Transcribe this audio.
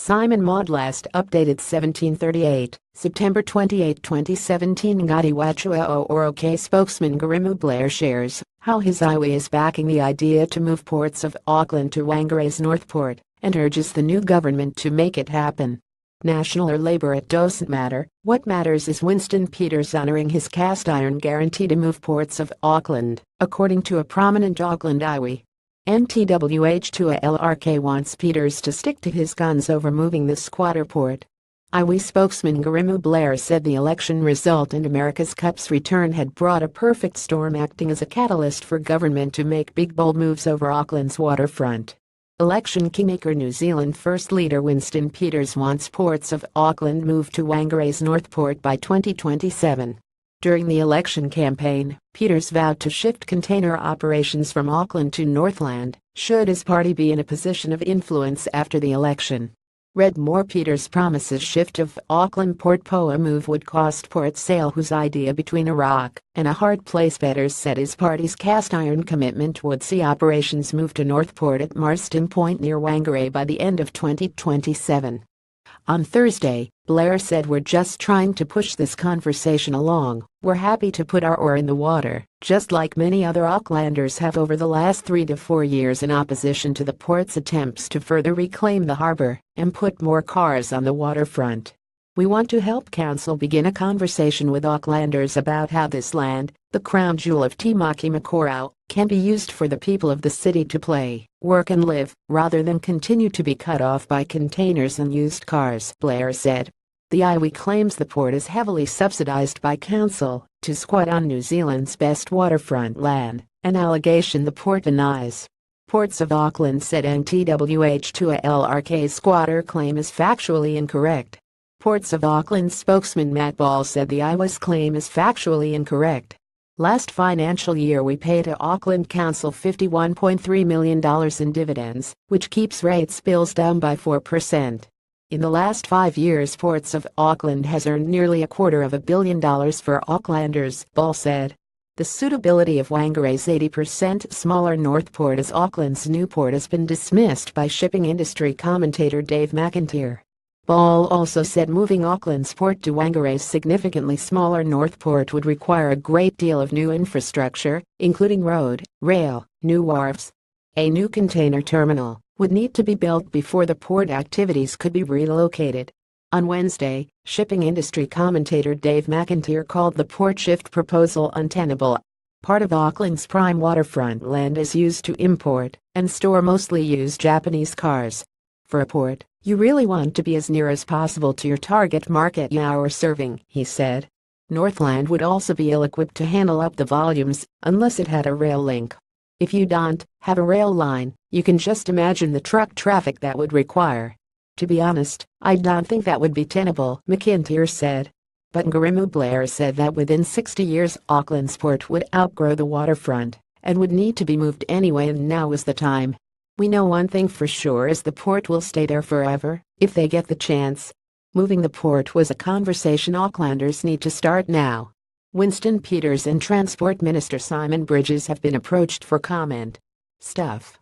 Simon Maud last updated 1738, September 28, 2017. Ngati Wachua Oroke spokesman Garimu Blair shares how his iwi is backing the idea to move ports of Auckland to Whangare's Northport and urges the new government to make it happen. National or Labour, it doesn't matter. What matters is Winston Peters honoring his cast iron guarantee to move ports of Auckland, according to a prominent Auckland iwi. NTWH2LRK wants Peters to stick to his guns over moving the squatter port. Iwi spokesman Garimu Blair said the election result and America's Cup's return had brought a perfect storm, acting as a catalyst for government to make big bold moves over Auckland's waterfront. Election kingmaker New Zealand First Leader Winston Peters wants ports of Auckland moved to Whangare's Northport by 2027. During the election campaign, Peters vowed to shift container operations from Auckland to Northland, should his party be in a position of influence after the election. Read more. Peters promises shift of Auckland Port Poa move would cost Port Sale, whose idea between a rock and a hard place. Peters said his party's cast iron commitment would see operations move to Northport at Marston Point near Whangarei by the end of 2027. On Thursday, Blair said, "We're just trying to push this conversation along. We're happy to put our oar in the water, just like many other Aucklanders have over the last 3 to 4 years, in opposition to the port's attempts to further reclaim the harbor and put more cars on the waterfront. We want to help Council begin a conversation with Aucklanders about how this land, the crown jewel of Timaki Makaurau, can be used for the people of the city to play, work and live, rather than continue to be cut off by containers and used cars," Blair said. The iwi claims the port is heavily subsidized by Council to squat on New Zealand's best waterfront land, an allegation the port denies. Ports of Auckland said NTWH2LRK's squatter claim is factually incorrect. Ports of Auckland spokesman Matt Ball said the iwi's claim is factually incorrect. Last financial year we paid to Auckland Council $51.3 million in dividends, which keeps rates bills down by 4%. In the last 5 years, Ports of Auckland has earned nearly $250 million for Aucklanders, Ball said. The suitability of Whangare's 80% smaller Northport as Auckland's new port has been dismissed by shipping industry commentator Dave McIntyre. Ball also said moving Auckland's port to Whangare's significantly smaller Northport would require a great deal of new infrastructure, including road, rail, new wharves. A new container terminal would need to be built before the port activities could be relocated. On Wednesday, shipping industry commentator Dave McIntyre called the port shift proposal untenable. Part of Auckland's prime waterfront land is used to import and store mostly used Japanese cars. For a port, you really want to be as near as possible to your target market you are serving, he said. Northland would also be ill-equipped to handle up the volumes unless it had a rail link. If you don't have a rail line, you can just imagine the truck traffic that would require. To be honest, I don't think that would be tenable, McIntyre said. But Garimu Blair said that within 60 years Auckland's port would outgrow the waterfront and would need to be moved anyway, and now is the time. We know one thing for sure is the port will stay there forever, if they get the chance. Moving the port was a conversation Aucklanders need to start now. Winston Peters and Transport Minister Simon Bridges have been approached for comment. Stuff.